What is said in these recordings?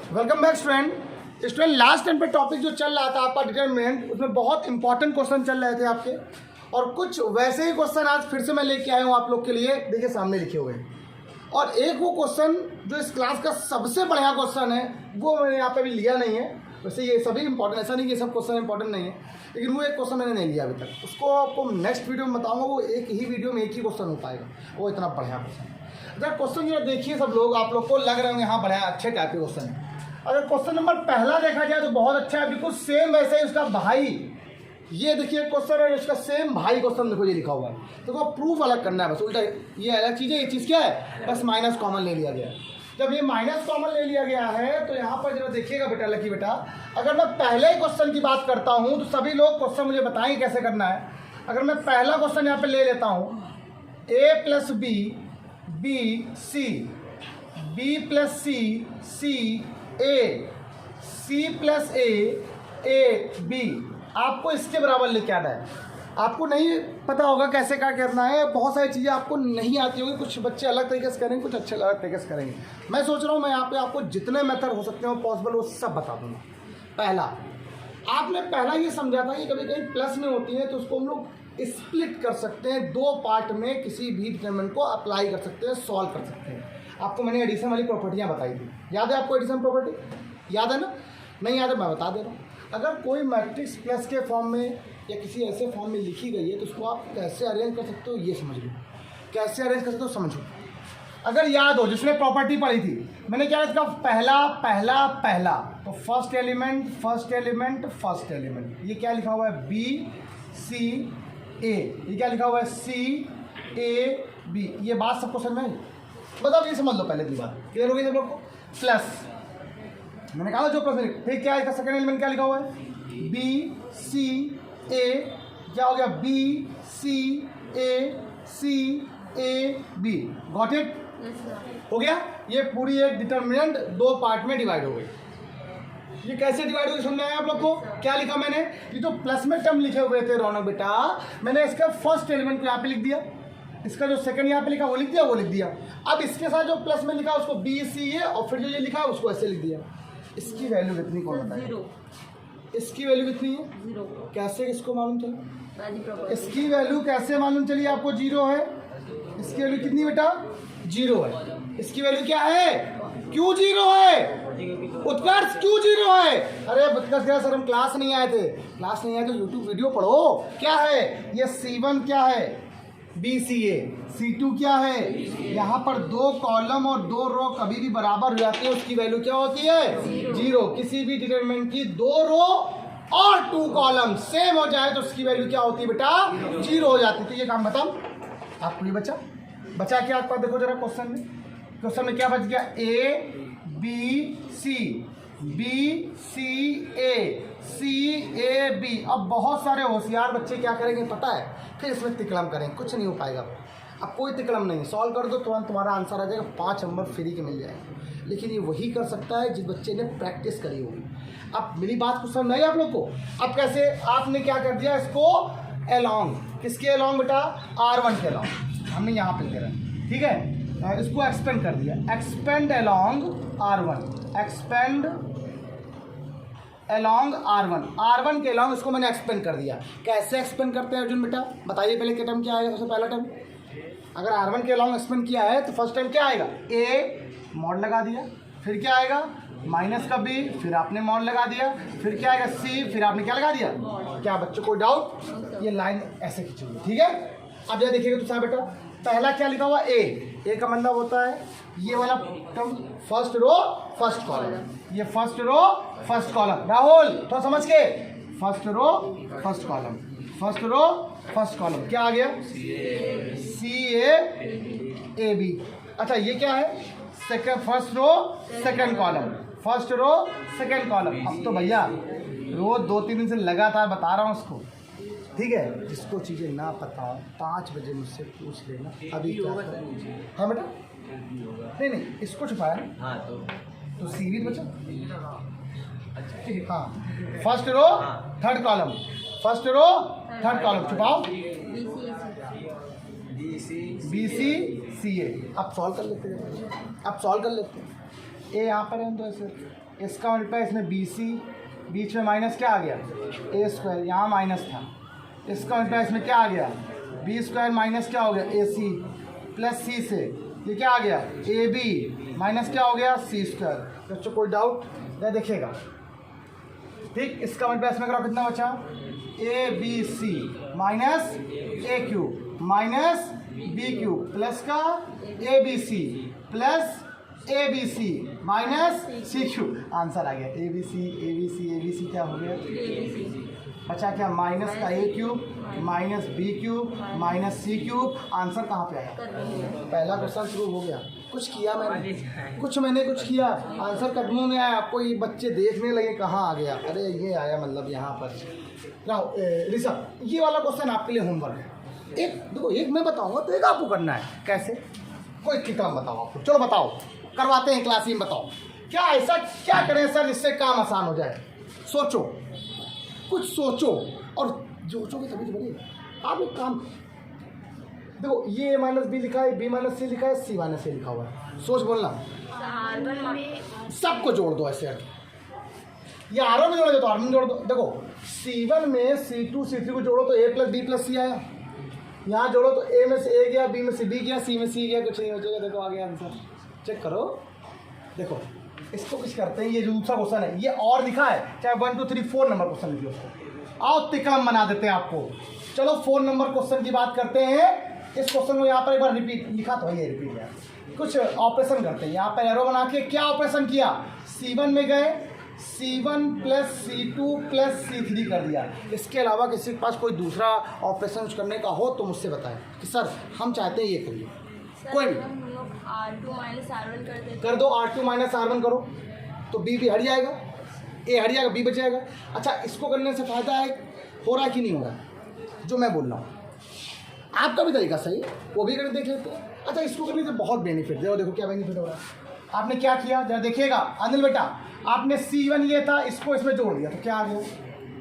Welcome back student last time पे topic जो चल रहा था आपका डिटरमिनेंट, उसमें बहुत इंपॉर्टेंट क्वेश्चन चल रहे थे आपके, और कुछ वैसे ही क्वेश्चन आज फिर से मैं लेके आया हूँ आप लोग के लिए। देखिए सामने लिखे हुए हैं, और एक वो क्वेश्चन जो इस क्लास का सबसे बढ़िया क्वेश्चन है वो मैंने यहाँ पे भी लिया नहीं है। वैसे ये सभी इंपॉर्टेंट, ऐसा नहीं कि सब क्वेश्चन इंपॉर्टेंट नहीं है, लेकिन वो एक क्वेश्चन मैंने नहीं लिया अभी तक। उसको आपको नेक्स्ट वीडियो में बताऊंगा। वो एक ही वीडियो में एक ही क्वेश्चन हो पाएगा, वो इतना बढ़िया क्वेश्चन। अगर क्वेश्चन जो देखिए सब लोग, आप लोग को लग रहे होंगे हाँ बढ़िया अच्छे टाइप के क्वेश्चन है। अगर क्वेश्चन नंबर पहला देखा जाए तो बहुत अच्छा है, बिल्कुल सेम वैसे ही उसका भाई। ये देखिए क्वेश्चन है, इसका सेम भाई क्वेश्चन देखो ये लिखा हुआ है, तो प्रूफ अलग करना है बस। उल्टा ये अलग चीज़ है, ये चीज़ क्या है, बस माइनस कॉमन ले लिया गया। जब ये माइनस कॉमन ले लिया गया है तो यहाँ पर जरा देखिएगा बेटा, लकी बेटा, अगर मैं पहले ही क्वेश्चन की बात करता हूँ तो सभी लोग क्वेश्चन मुझे बताएंगे कैसे करना है। अगर मैं पहला क्वेश्चन यहाँ पे ले लेता हूँ, a plus B B C, B plus C C A, C plus A B, आपको इसके बराबर लेके आना है। आपको नहीं पता होगा कैसे क्या करना है, बहुत सारी चीज़ें आपको नहीं आती होगी। कुछ बच्चे अलग तरीके से करेंगे, कुछ अच्छे अलग तरीके से करेंगे। मैं सोच रहा हूँ मैं यहाँ पे आपको जितने मेथड हो सकते हो पॉसिबल वो सब बता दूँगा। पहला, आपने पहला ये समझा था कि कभी कभी प्लस में होती है तो उसको हम लोग स्प्लिट कर सकते हैं, दो पार्ट में किसी भी डिटरमिनेंट को अप्लाई कर सकते हैं, सॉल्व कर सकते हैं। आपको मैंने एडिशन वाली प्रॉपर्टियाँ बताई थी, याद है आपको एडिशन प्रॉपर्टी? याद है ना? नहीं याद है मैं बता दे रहा हूँ। अगर कोई मैट्रिक्स प्लस के फॉर्म में या किसी ऐसे फॉर्म में लिखी गई है तो उसको आप कैसे अरेंज कर सकते हो ये समझ लो, कैसे अरेंज कर सकते हो समझो। अगर याद हो जिसने प्रॉपर्टी पढ़ी थी, मैंने क्या इसका पहला पहला पहला, तो first element first element first element, ये क्या लिखा हुआ है बी सी ए, ये क्या लिखा हुआ है सी ए बी। ये बात सबको समझ में बताओ, ये समझ लो पहले की बात क्लियर हो गई सब लोग को। प्लस मैंने कहा जो प्लस, फिर क्या है इसका सेकंड एलिमेंट क्या लिखा हुआ है बी सी ए, क्या हो गया B C A B. Got it? हो गया। ये पूरी एक डिटरमिनेंट दो पार्ट में डिवाइड हो गई। ये कैसे डिवाइड होगी समझ में आया आप लोग को? क्या लिखा मैंने, ये जो प्लस में टर्म लिखे हुए थे रौनक बेटा, मैंने इसका फर्स्ट एलिमेंट को यहाँ पे लिख दिया, इसका जो सेकंड यहाँ पे लिखा वो लिख दिया, वो लिख दिया। अब इसके साथ जो प्लस में लिखा उसको बी सी ए, और फिर जो ये लिखा उसको ऐसे लिख दिया। इसकी वैल्यू कितनी कौन बताएगा? इसकी वैल्यू कितनी है? 0। कैसे इसको मालूम चला? इसकी वैल्यू कैसे मालूम चली आपको? 0 है। इसकी वैल्यू कितनी बेटा? 0 है। इसकी वैल्यू क्या है? क्यों 0 है? उत्कर्ष क्यों 0 है? अरे उत्कर्ष क्या सर हम क्लास नहीं आए थे? क्लास नहीं आए तो यूट्यूब वीडियो पढ़ो। क्या है ये? C1 क्या है? BCA। C2 क्या है? यहाँ पर 2 कॉलम और 2 रो कभी भी बराबर हो जाती है, उसकी वैल्यू क्या होती है? 0। किसी भी डिटरमिनेंट की 2 रो और 2 कॉलम सेम हो जाए तो उसकी वैल्यू क्या होती है बेटा? 0 हो जाती है। तो ये काम बताओ आपको, ये बचा क्या आपका? देखो जरा क्वेश्चन में क्या बच गया? A B C, B C A, C A B। अब बहुत सारे होशियार बच्चे क्या करेंगे पता है? फिर इसमें तिकड़म करेंगे, कुछ नहीं हो पाएगा। अब कोई तिकड़म नहीं, सॉल्व कर दो तुरंत तुम्हारा आंसर आ जाएगा, 5 नंबर फ्री के मिल जाएंगे। लेकिन ये वही कर सकता है जिस बच्चे ने प्रैक्टिस करी होगी। अब मेरी बात को समझ आई आप लोग को? अब कैसे आपने क्या कर दिया इसको अलॉन्ग, किसके अलॉन्ग बेटा? R1 के अलॉन्ग हमने यहाँ पे लिखा है, ठीक है? इसको एक्सपेंड कर दिया, expand along R1, expand along R1 के अलॉन्ग इसको मैंने एक्सपेंड कर दिया। कैसे एक्सपेंड करते हैं अर्जुन बेटा? बताइए पहले क्या टर्म क्या आएगा? सबसे पहला टर्म अगर R1 के अलॉन्ग एक्सपेंड किया है तो फर्स्ट टर्म क्या आएगा? A मॉड लगा दिया, फिर क्या आएगा माइनस का B, फिर आपने मॉड लगा दिया, फिर क्या आएगा C, फिर आपने क्या लगा दिया? क्या बच्चों कोई डाउट? ये लाइन ऐसे खींचोगे, ठीक है? अब यह देखिएगा तो साहब बेटा, पहला क्या लिखा हुआ? A का मतलब होता है ये वाला term first row first column, ये first row first column. Rahul तो समझ के, first row first column, first row first column क्या आ गया? CA B। अच्छा ये क्या है? Second first row second column, first row second column. अब तो भैया रोज 2-3 दिन से लगातार बता रहा हूँ उसको, ठीक है? जिसको चीज़ें ना पता हो 5 बजे मुझसे पूछ लेना। अभी क्या? हाँ बेटा नहीं इसको छुपाया। हाँ तो सीरीज बचा। हाँ first row third column, first row third column छुपाओ, BC CA। अब सॉल्व कर लेते हैं, ए यहाँ पर है तो ऐसे, इसका मल्टीप्लाई इसमें बी सी, बीच में माइनस क्या आ गया ए स्क्वायर, यहाँ माइनस था, इसका मल्टीप्लाई इसमें क्या आ गया बी स्क्वायर माइनस क्या हो गया ए सी प्लस सी से ये क्या आ गया ए बी माइनस क्या हो गया सी स्क्वायर। बच्चों कोई डाउट या देखिएगा, ठीक। इसका मल्टीप्लाई इसमें करो कितना बचा A B C minus A cube minus B cube plus का A B C plus A B C minus C cube, answer आ गया ए बी सी क्या हो गया बचा क्या माइनस का A cube minus B cube minus C cube. Answer कहाँ पे आया, पहला क्वेश्चन शुरू हो गया। कुछ किया मैंने कुछ किया, आंसर कदमों में आया, कोई बच्चे देखने लगे कहाँ आ गया, अरे ये आया मतलब यहाँ पर। लाओ ऋषभ ये वाला क्वेश्चन आपके लिए होमवर्क है। एक देखो, एक मैं बताऊंगा तो एक आपको करना है। कैसे, कोई किताब बताओ आपको, चलो बताओ, करवाते हैं क्लास में, बताओ क्या ऐसा क्या करें सर जिससे काम आसान हो जाए। सोचो, कुछ सोचो और सोचोगे तभी तो बनेगा। आप एक काम देखो, ये a माइनस बी लिखा है, बी माइनस सी लिखा है, सी माइनस ए लिखा हुआ है, सोच बोलना। सबको जोड़ दो ऐसे, या आर में जोड़ोगे तो आर में जोड़ दो। देखो C1 में C2 C3 को जोड़ो तो a प्लस बी प्लस सी आया, यहाँ जोड़ो तो a में से a गया, b में से b गया, c में c गया, कुछ नहीं बचेगा। देखो आ गया आंसर, चेक करो। देखो इसको कुछ करते हैं, ये जो दूसरा क्वेश्चन है ये और लिखा है, चाहे 1 2 3 4 नंबर क्वेश्चन लिखिए उसको, आओ तिकड़म बना देते हैं आपको। चलो 4 नंबर क्वेश्चन की बात करते हैं। इस क्वेश्चन को यहाँ पर एक बार रिपीट लिखा तो ये रिपीट है, कुछ ऑपरेशन करते हैं। यहाँ पर एरो बना के क्या ऑपरेशन किया, C1 में गए, C1 plus C2 plus C3 कर दिया। इसके अलावा किसी के पास कोई दूसरा ऑपरेशन करने का हो तो मुझसे बताएं कि सर हम चाहते हैं ये करिए। कोई R2 माइनस R1 कर दो, R2 माइनस R1 करो तो B भी हट जाएगा, A हट जाएगा, B बच जाएगा। अच्छा इसको करने से फायदा है, हो रहा है कि नहीं हो रहा है जो मैं बोल रहा हूँ, आपका भी तरीका सही, वो भी करके देख लेते हैं। अच्छा इसको करने से बहुत बेनिफिट, देखो क्या बेनिफिट हो रहा है। आपने क्या किया जरा देखिएगा अनिल बेटा, आपने C1 लिया था, इसको इसमें जोड़ दिया तो क्या आ गया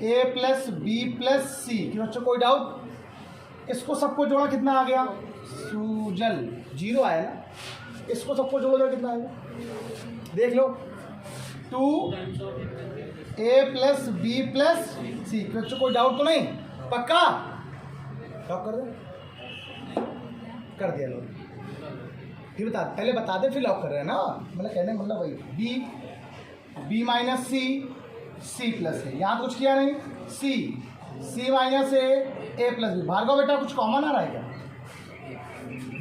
A प्लस बी प्लस सी। बच्चों कोई डाउट, इसको सबको जोड़ा कितना आ गया सूजल, 0 आया ना, इसको सबको जोड़ा कितना आएगा देख लो 2A प्लस बी प्लस सी। बच्चों कोई डाउट तो नहीं, पक्का लॉक कर दे, कर दिया लोग। फिर बता, पहले बता दे फिर लॉक कर रहे हैं ना, मतलब कहने मतलब वही बी माइनस सी प्लस ए, यहाँ कुछ किया नहीं, सी माइनस ए प्लस बी। भार्गव बेटा कुछ कॉमन आ रहा है क्या,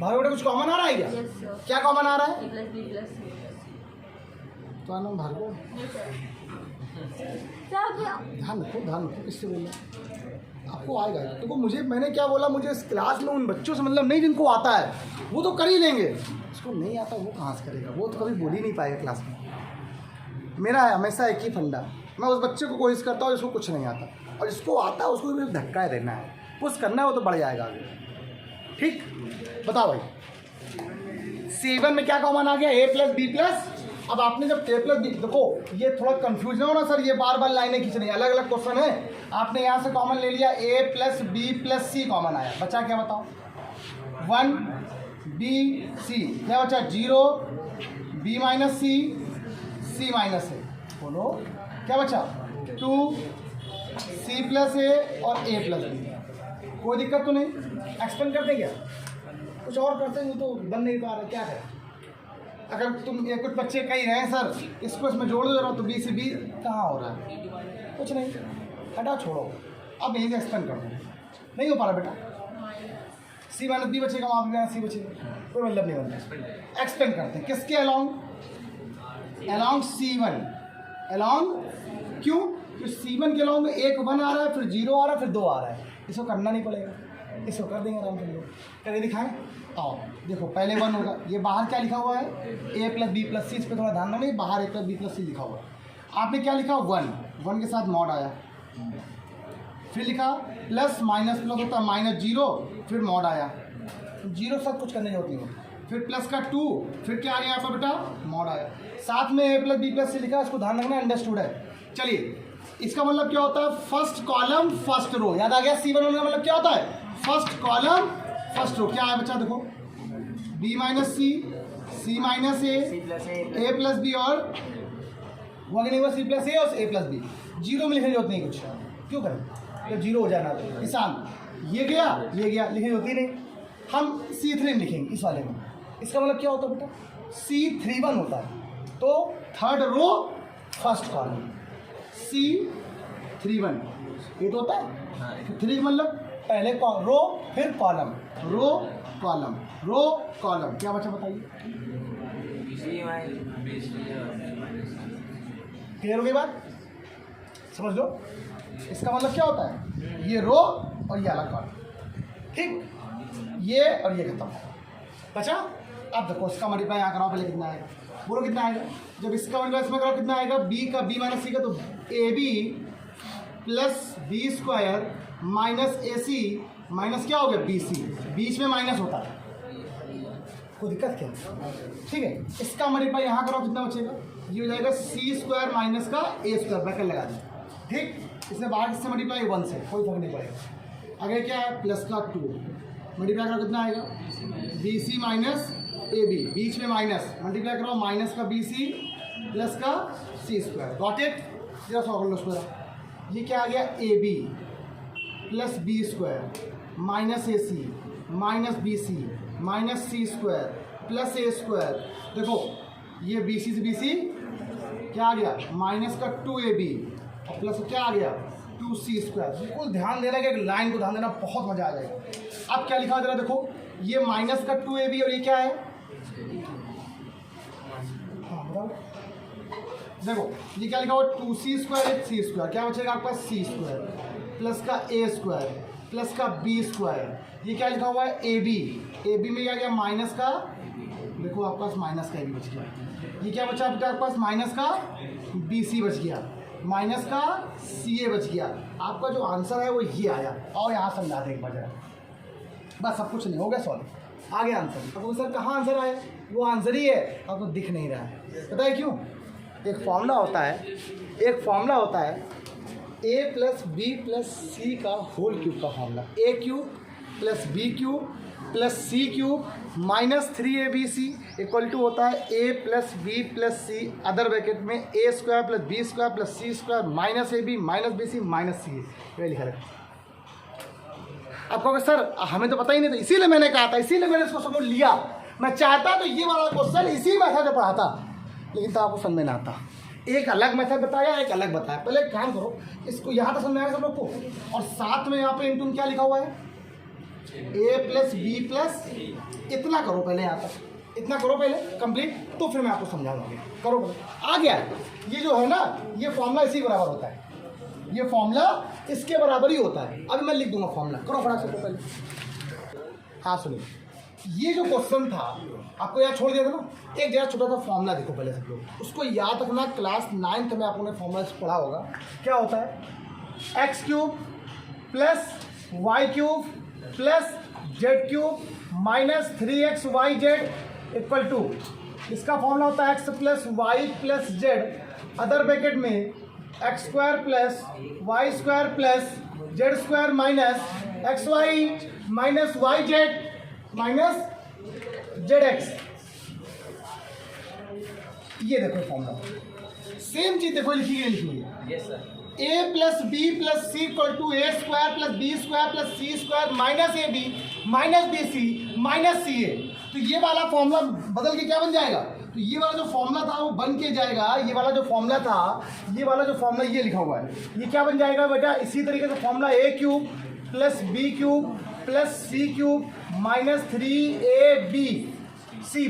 भार्गव बेटा कुछ कॉमन आ रहा है क्या? क्या कॉमन आ रहा है? तो नाम भार्गव, ध्यान रखो किससे बोलना, आपको आएगा। तो मुझे मैंने क्या बोला, मुझे इस क्लास में उन बच्चों से मतलब नहीं जिनको आता है वो तो कर ही लेंगे, इसको नहीं आता वो कहाँ से करेगा, वो तो कभी बोल ही नहीं पाएगा क्लास में। मेरा हमेशा एक ही फंडा, मैं उस बच्चे को कोशिश करता हूँ जिसको कुछ नहीं आता, और जिसको आता है उसको भी धक्का देना है, पुश करना है, वो तो बढ़ जाएगा आगे। ठीक बताओ भाई, C1 में क्या कॉमन आ गया, A प्लस बी प्लस। अब आपने जब A प्लस बी, देखो ये थोड़ा कंफ्यूजन हो ना सर, ये बार बार लाइनें खींच रही है, अलग अलग क्वेश्चन है। आपने यहाँ से कॉमन ले लिया, A plus B plus C common आया, बचा क्या बताओ 1 B C, क्या बचा 0 B माइनस सी माइनस ए, बोलो क्या बचा 2 C प्लस ए और A प्लस बी। कोई दिक्कत तो नहीं, एक्सपेंड करते क्या, कुछ और करते हैं तो बन नहीं पा रहा, क्या है। अगर तुम ये कुछ बच्चे कही रहे हैं सर इसको इसमें जोड़ दे रहा हो तो बी से बी कहाँ हो रहा है, कुछ नहीं, हटा छोड़ो। अब यहीं से एक्सपेंड कर दो, नहीं हो पा रहा बेटा, सी माइनस बी बचेगा, वहाँ भी सी बचेगा, कोई मतलब नहीं बनता। एक्सपेंड करते हैं किसके अलॉन्ग C1, अलॉन्ग क्यों, तो C1 के अलॉन्ग एक 1 आ रहा है, फिर 0 आ रहा है, फिर 2 आ रहा है, इसको करना नहीं पड़ेगा, इसको कर देंगे आराम से। करके दिखाएं, आओ देखो पहले 1 होगा, ये बाहर क्या लिखा हुआ है A प्लस बी प्लस सी, इस पर थोड़ा ध्यान देना, बाहर A प्लस बी प्लस सी लिखा हुआ है। आपने क्या लिखा 1 के साथ मॉड आया, फिर लिखा प्लस माइनस प्लस होता है -0, फिर मॉड आया, 0 सब कुछ करने की जरूरत नहीं है, फिर प्लस का 2, फिर क्या आ गया आपका बेटा मॉड आया, साथ में A प्लस बी प्लस सी लिखा, इसको ध्यान रखना, अंडरस्टूड है। चलिए इसका मतलब क्या होता है, फर्स्ट कॉलम फर्स्ट रो, याद आ गया। C1 का मतलब क्या होता है, फर्स्ट कॉलम फर्स्ट रो। क्या है बच्चा देखो B माइनस सी सी माइनस ए प्लस बी और वो आगे नहीं हुआ सी प्लस ए और ए प्लस बी। जीरो में लिखने की जरूरत नहीं कुछ, क्यों करें तो जीरो हो जाना किसान, ये गया लिखने की होती नहीं। हम C3 में लिखेंगे इस वाले में, इसका मतलब क्या होता है बेटा C31 होता है, तो third row first column C31 ये तो होता है। 3 मतलब पहले रो फिर column, row column, row column, क्या बचा बताइए? क्लियर हो गई बात? समझ लो इसका मतलब क्या होता है, ये रो और ये अलग कॉलम, ठीक, ये और ये खत्म बचा। अब देखो इसका मल्टीप्लाई यहाँ कराओ, पहले कितना आएगा बोलो, कितना आएगा? जब इसका मल्टीप्लाई इसमें कराओ कितना आएगा? बी का बी माइनस सी का, तो A B plus B square minus A C minus क्या हो गया बी सी, बीच में माइनस होता है, कोई दिक्कत क्या? ठीक है, इसका मल्टीप्लाई यहाँ कराओ कितना बचेगा? ये हो जाएगा सी स्क्वायर माइनस का ए स्क्वायर, ब्रैकेट लगा दिया, ठीक। इसने बाहर किससे मल्टीप्लाई 1 से, कोई फर्क नहीं पड़ेगा। आगे क्या है? प्लस का 2 मल्टीप्लाई करो कितना आएगा? B C minus A B, बीच में माइनस, मल्टीप्लाई करो माइनस का बी सी प्लस का सी स्क्वायर, गॉट इट? जरा सॉल्व कर लो उसको। ये क्या आ गया? A B plus B square minus A C minus B C minus C square plus A square. देखो ये बी सी से बी सी क्या आ गया? माइनस का 2ab और प्लस क्या आ गया? 2c square. बिल्कुल ध्यान देना कि एक लाइन को ध्यान देना, बहुत मजा आ जाएगा। अब क्या लिखा जरा देखो, ये माइनस का 2ab और ये क्या है? हाँ बताओ, देखो ये क्या लिखा हुआ? 2c स्क्वायर सी स्क्वायर, क्या बचेगा आपका? c स्क्वायर प्लस का a स्क्वायर प्लस का b स्क्वायर। ये क्या लिखा हुआ है? ab में क्या गया? माइनस का, देखो आपके पास माइनस का ab बच गया। ये क्या बचा आपके पास? माइनस का bc बच गया, माइनस का ca बच गया। आपका जो आंसर है वो ये आया। और यहाँ समझा दे एक बार जरा, बस सब कुछ नहीं हो गया, सॉल्व आ गया आंसर। अब सर कहाँ आंसर आया? वो आंसर ही है, आपको दिख नहीं रहा है। पता है क्यों? एक फॉर्मूला होता है a plus B plus C का होल क्यूब का formula, a cube plus B cube plus C cube minus 3abc equal to होता है a plus B plus C other bracket में a square plus B square plus C square minus ab minus B C minus C. ये लिखा है। आप कहोगे sir हमें तो पता ही नहीं था, इसीलिए मैंने कहा था, इसीलिए मैंने इसको समझ लिया। मैं चाहता तो ये वाला क्वेश्चन इसी मेथड से पढ़ाता, लेकिन तो आपको समझ में ना आता। एक अलग मेथड बताया, एक अलग बताया। पहले एक काम करो, इसको यहाँ तक समझ आएगा सब लोग को, और साथ में यहाँ पे इंटू क्या लिखा हुआ है? a प्लस बी प्लस, इतना करो पहले, यहाँ तक इतना करो पहले कंप्लीट, तो फिर मैं आपको समझाऊंगा। करो पहले, आ गया। ये जो है ना, ये फॉर्मूला इसी बराबर होता है, ये फॉर्मूला इसके बराबर ही होता है। अभी मैं लिख दूंगा फॉर्मूला, करो फटाफट से पहले। हाँ सुनिए, ये जो क्वेश्चन था आपको याद छोड़ दिया था ना, एक जरा छोटा सा फॉर्मूला देखो पहले सब लोग, उसको याद रखना। क्लास 9th में आप लोगों ने फॉर्मूला पढ़ा होगा। क्या होता है? X cube plus Y cube plus Z cube minus 3xyz equal to, इसका फॉर्मूला होता है X plus Y plus Z other bracket में X square plus Y square plus Z square minus X Y minus Y Z minus Z X. ये देखो formula, same चीज देखो लिखी है। Yes sir. a plus B plus C equal to A square plus B square plus C square minus A B minus B C minus C A. तो ये वाला formula बदल के क्या बन जाएगा? तो ये वाला जो फॉर्मूला था वो बन के जाएगा, ये वाला जो फॉर्मूला था, ये वाला जो फॉर्मूला ये लिखा हुआ है, ये क्या बन जाएगा बेटा? इसी तरीके से formula a cube plus B cube plus C cube minus 3ab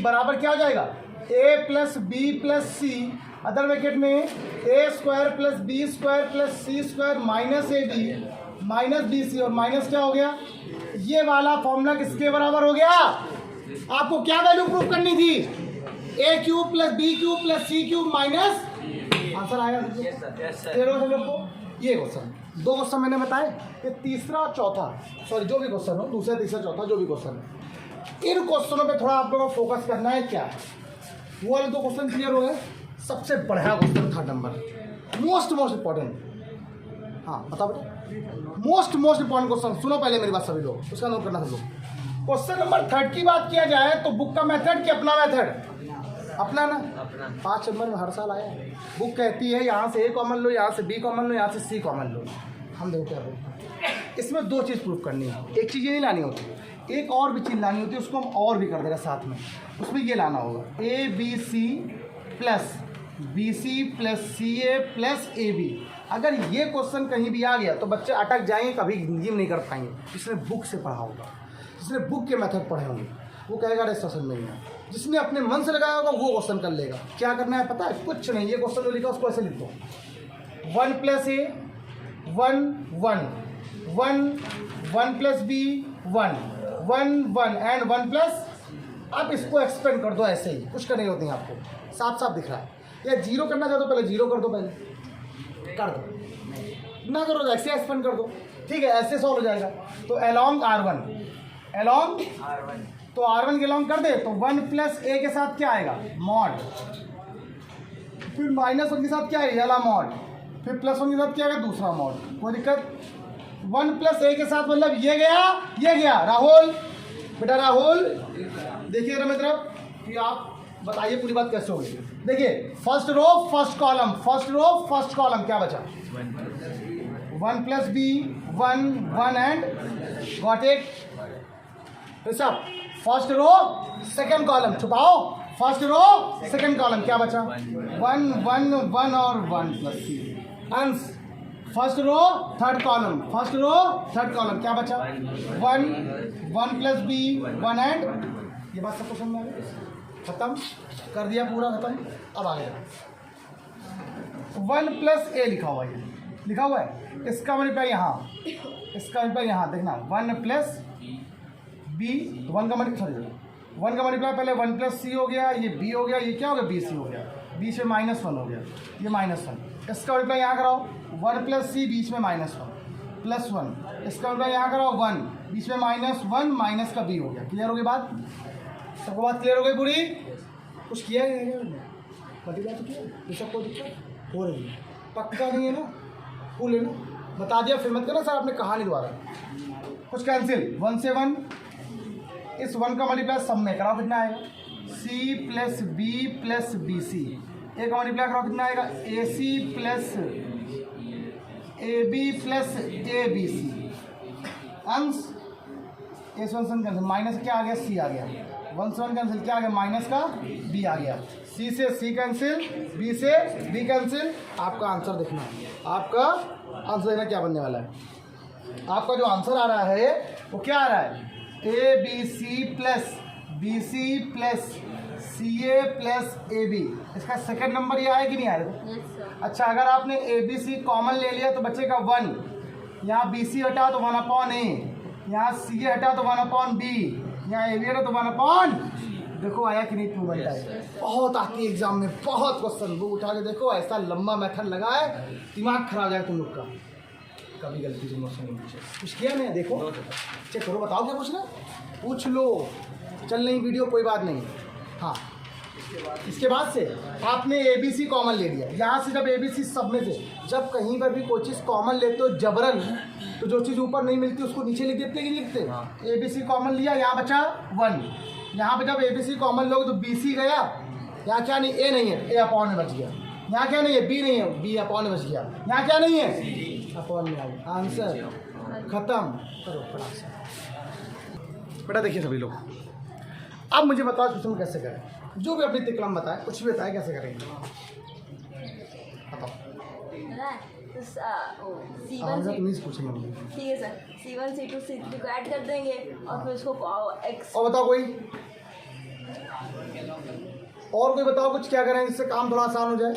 बराबर क्या हो जाएगा? a plus B plus C other bracket में a square plus B square plus C square minus A B minus B C, और minus क्या हो गया? ये वाला फॉर्मूला किसके बराबर हो गया? आपको क्या वैल्यू प्रूव करनी थी? a cube plus B cube plus C cube minus, answer आया। ये क्वेश्चन, 2 क्वेश्चन मैंने बताए, ये तीसरा और चौथा, सॉरी जो भी क्वेश्चन हो, दूसरा तीसरा चौथा जो भी क्वेश्चन है, इन क्वेश्चनों पे थोड़ा आप लोगों को फोकस करना है। क्या वो वाले 2 क्वेश्चन क्लियर हो गए? सबसे बढ़िया question 3rd number, most important. हाँ बताओ बेटा, मोस्ट इम्पॉर्टेंट क्वेश्चन। सुनो पहले मेरी बात सभी लोग, उसका नोट करना सब लोग। क्वेश्चन नंबर 3rd की बात किया जाए तो बुक का मेथड कि अपना मेथड? अपना ना 5 नंबर में हर साल आया है। बुक कहती है यहाँ से A कॉमन लो, यहाँ से B कॉमन लो, यहाँ से C कॉमन लो। हम देखो क्या बोलते हैं, इसमें 2 चीज़ प्रूफ करनी है। एक चीज़ ये नहीं लानी होती, एक और भी चीज़ लानी होती है, उसको हम और भी कर देगा साथ में। उसमें ये लाना होगा ABC plus BC plus CA plus AB। अगर ये क्वेश्चन कहीं भी आ गया तो बच्चे अटक जाएंगे, कभी जिंदगी में नहीं कर पाएंगे। जिसने बुक से पढ़ा होगा, जिसने बुक के मेथड पढ़े होंगे, वो कहेगा अरे सेशन में ही है। जिसने अपने मन से लगाया होगा वो क्वेश्चन कर लेगा। क्या करना है पता है? कुछ नहीं, ये क्वेश्चन जो लिखा उसको ऐसे लिख दो, 1 + A 1 1 1 1 + B 1 1 1 एंड 1 प्लस। अब इसको एक्सपेंड कर दो ऐसे ही, कुछ करनी होती है आपको, साफ साफ दिख रहा है। या जीरो करना चाहते हो, पहले जीरो कर दो, पहले कर दो, ना करो ऐसे एक्सपेंड कर दो, ठीक है, ऐसे सॉल्व हो जाएगा। तो अलोंग R1, अलोंग R1, तो R1 के अलोंग कर दे तो 1 + A के साथ क्या आएगा? मॉड। फिर -1 के साथ क्या आएगा? वाला मॉड। फिर +1 के साथ क्या आएगा? दूसरा मॉड। कोई दिक्कत? 1 + A के साथ मतलब ये गया। राहुल, बेटा राहुल देखिए जरा मेरी तरफ, कि आप बताइए पूरी बात कैसे होगी। देखिए first row first column, first row first column क्या बचा? 1 + B 1 1 एंड गॉट इट। सब फर्स्ट रो सेकंड कॉलम छुपाओ, फर्स्ट रो सेकंड कॉलम क्या बचा? 1 1 1 और 1 + C। अंश first row third column, first row third column क्या बचा? 1 1 + B 1 एंड। ये बात सबको समझ में आ गई? खत्म कर दिया, पूरा खत्म। अब आ गया 1 + A लिखा हुआ है, ये लिखा हुआ है। इसका मल्टीप्लाई यहाँ, इसका मल्टीप्लाई यहाँ देखना, 1 + B 1 का मल्टीप्लाई पहले 1 + C हो गया, ये B हो गया, ये क्या हो गया? BC हो गया, बीच में -1 हो गया, ये -1। इसका मल्टीप्लाई यहाँ कराओ, 1 + C बीच में -1 +1। इसका मल्टीप्लाई यहाँ कराओ 1, बीच में -1 माइनस का B हो गया। क्लियर हो गई बात? सबको बात क्लियर हो गई पूरी? कुछ किया ही नहीं, मल्टीप्लाई तो किया, ये सबको दिक्कत हो रही है, पक्का नहीं है ना? फुल है ना? बता दिया, फिर मत करना सर आपने कहा नहीं दोबारा। कुछ कैंसिल, 1 से 1, इस 1 का मल्टीप्लाई सब में कराओ, कितना आएगा? C + B + BC। A का मल्टीप्लाई कराओ, कितना आएगा? AC + AB + ABC। अंश S1 कैंसिल, माइनस क्या आ गया? C आ गया। 1 से 1 कैंसिल, क्या आ गया? माइनस का B आ गया। C से C कैंसिल, B से B कैंसिल। आपका आंसर देखना, आपका आंसर देखना क्या बनने वाला है। आपका जो आंसर आ रहा है वो क्या आ रहा है? ABC + BC + CA + AB। इसका सेकंड नंबर ये आया कि नहीं आया? अच्छा, अगर आपने ABC कॉमन ले लिया तो बचेगा 1, यहाँ BC हटा तो 1/A, यहाँ CA हटा तो 1/B, यहाँ AB हटा तो 1/। देखो आया कि नहीं इम्प्रूवमेंट आया? बहुत आती है एग्जाम में, बहुत क्वेश्चन। बुक उठा के देखो, ऐसा लंबा मेथड लगा है, दिमाग खराब हो जाएगा तुम लोग का। कभी गलती तुम लोग से नहीं पूछे, कुछ किया नहीं? देखो चेक करो, बताओ क्या पूछना, पूछ लो, चल नहीं वीडियो कोई बात नहीं। हाँ, इसके बाद से आपने ABC कॉमन ले लिया। यहाँ से जब ABC सब में से जब कहीं पर भी कोई चीज़ कॉमन लेते हो जबरन, तो जो चीज़ ऊपर नहीं मिलती उसको नीचे लिख देते कि नहीं लिखते? ABC कॉमन लिया, यहाँ बचा 1। यहाँ पे जब ABC कॉमन लोगे तो BC गया, यहाँ क्या नहीं? A नहीं है, A/, में बच गया। यहाँ क्या नहीं है? B नहीं है, B/, में बच गया। यहाँ क्या नहीं है? अपॉन में आ गया। आंसर खत्म करो फटाक से। बेटा देखिए सभी लोग, अब मुझे बताओ क्वेश्चन कैसे करें। जो भी अपनी तिकलम बताए, कुछ भी बताए, कैसे करेंगे बताओ। C1 तुम ही पूछेंगे मुझे, ठीक है सर। C1 C2 C3 को ऐड कर देंगे और फिर उसको x। और बताओ कोई और कोई बताओ कुछ क्या करें जिससे काम थोड़ा आसान हो जाए,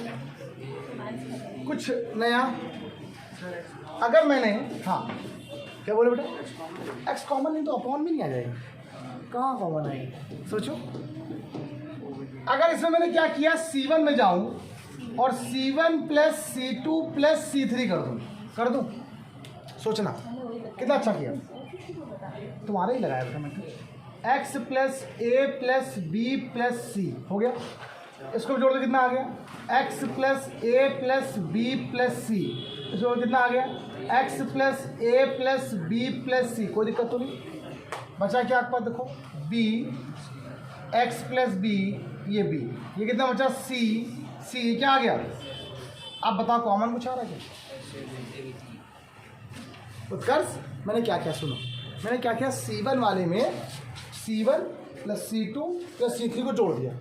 कुछ नया। अगर मैंने, हाँ क्या बोले बेटा? x कॉमन नहीं तो अपॉन भी नहीं आ जाएगा। कहाँ कॉमन आएगा सोचो। अगर इसमें मैंने क्या किया, C1 में जाऊं और C1 + C2 + C3 कर दूं, सोचना कितना अच्छा किया। तुम्हारा ही लगाया था मैं। x + A + B + C हो गया। इसको जोड़ दो, कितना आ गया? x + A + B + C। इसको कितना आ गया? x + A + B + C। कोई दिक्कत तो नहीं? बचा क्या आपके पास? देखो B, x + B ये बी, ये कितना बचा सी, सी क्या आ गया? अब बताओ कॉमन कुछ आ रहा है क्या? उत्कर्ष मैंने क्या क्या सुना, मैंने क्या क्या C1 वाले में C1 plus C2 plus C3 को जोड़ दिया।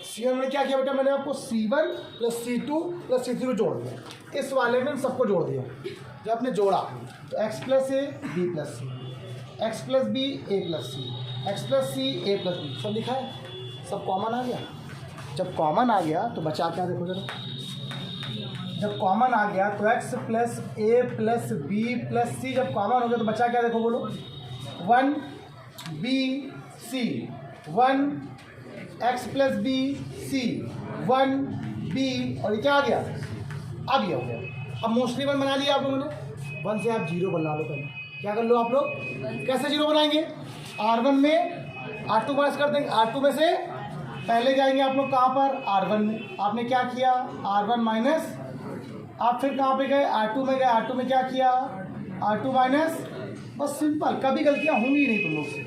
C1 में क्या किया बेटा, मैंने आपको C1 plus C2 plus C3 को जोड़ दिया। इस वाले में सबको जोड़ दिया। जब आपने जोड़ा तो x plus A B plus C, x plus B A plus C, x plus C A plus B, सब लिखा है, सब कॉमन आ गया। जब कॉमन आ गया तो बचा क्या, देखो जरा, जब कॉमन आ गया तो x प्लस ए प्लस बी प्लस सी जब कॉमन हो गया तो बचा क्या, देखो बोलो, 1 B C, 1 x plus B C, 1 B, और ये क्या आ गया, अब ये हो गया। अब मोस्टली 1 बना लिया आप लोगों ने, 1 से आप 0 बना लो। पहले क्या कर लो आप लोग, कैसे 0 बनाएंगे, R1 में R2 माइनस कर देंगे, R2 में से पहले जाएंगे आप लोग कहाँ पर, R1 में। आपने क्या किया, R1 माइनस, आप फिर कहाँ पे गए, R2 में गए, R2 में क्या किया, R2 माइनस, बस सिंपल, कभी गलतियाँ होंगी नहीं तुम लोग से।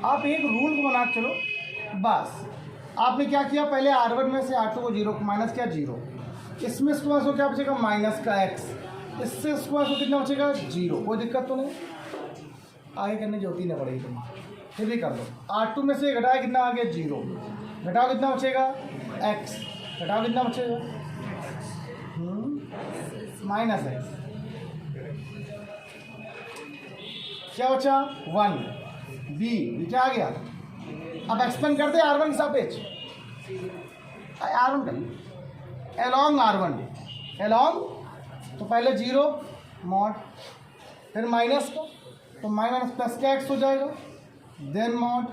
आप एक रूल को बना के चलो बस। आपने क्या किया, पहले R1 में से R2 को 0 माइनस किया, 0, इसमें इसके पास क्या बचेगा, माइनस का x, इससे इसके पास कितना बचेगा, 0। कोई दिक्कत तो नहीं, आगे करने की जरूरत ही नहीं पड़ेगी तुम्हें, फिर भी कर लो। R2 में से घटाया कितना आ गया, 0, घटाओ कितना बचेगा, x, घटाओ कितना बचेगा, माइनस एक्स, क्या बचा, 1 बी, क्या आ गया। अब एक्सपेंड कर दे R1 के सापेक्ष, R1 कर एलॉन्ग R1, एलॉन्ग, तो पहले 0 मॉड, फिर माइनस का, तो माइनस प्लस का x हो जाएगा, देन मॉड,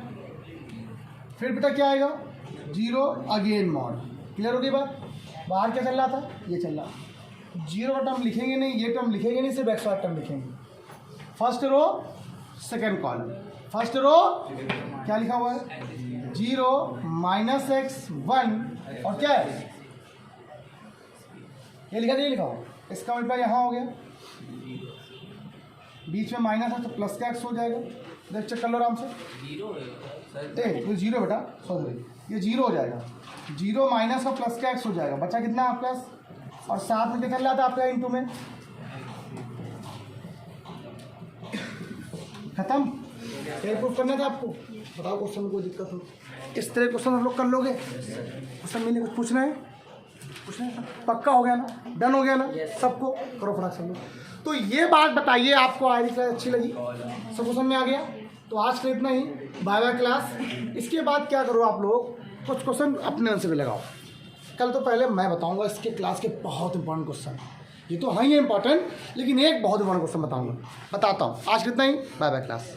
फिर बेटा क्या आएगा, 0 अगेन मॉड। क्लियर होगी बात। बाहर क्या चल रहा था, ये चल रहा, 0 का टर्म लिखेंगे नहीं, ये टर्म लिखेंगे नहीं, सिर्फ एक्स वाला टर्म लिखेंगे। First row second column, first row क्या लिखा हुआ है, 0 माइनस एक्स 1, और क्या है, ये लिखा, ये लिखा हुआ, इसका मतलब यहाँ हो गया, बीच में माइनस है तो प्लस का एक्स हो जाएगा। देख चेक कर लो आराम से, ये 0 बेटा, सॉरी ये 0 हो जाएगा, 0 माइनस का प्लस का एक्स हो जाएगा, बचा कितना प्लस, और साथ में क्या चल रहा था आपका इंटू में, खत्म। क्या प्रूफ करना था आपको, बताओ क्वेश्चन में कोई दिक्कत हो, इस तरह क्वेश्चन हम लोग कर लोगे। क्वेश्चन में कुछ पूछना है, पूछना है, पक्का हो गया ना, डन हो गया ना, सबको करो फटाक से। तो ये बात बताइए आपको आज की क्लास अच्छी लगी, सब क्वेश्चन में आ गया। तो आज का इतना ही, बाय बाय क्लास। इसके बाद क्या करो आप लोग, कुछ क्वेश्चन अपने आंसर पे लगाओ। कल तो पहले मैं बताऊंगा इसके क्लास के बहुत इंपॉर्टेंट क्वेश्चन, ये तो हैं ही इंपॉर्टेंट, लेकिन एक बहुत इंपॉर्टेंट क्वेश्चन बताऊंगा, बताता हूँ। आज कितना ही, बाय बाय क्लास।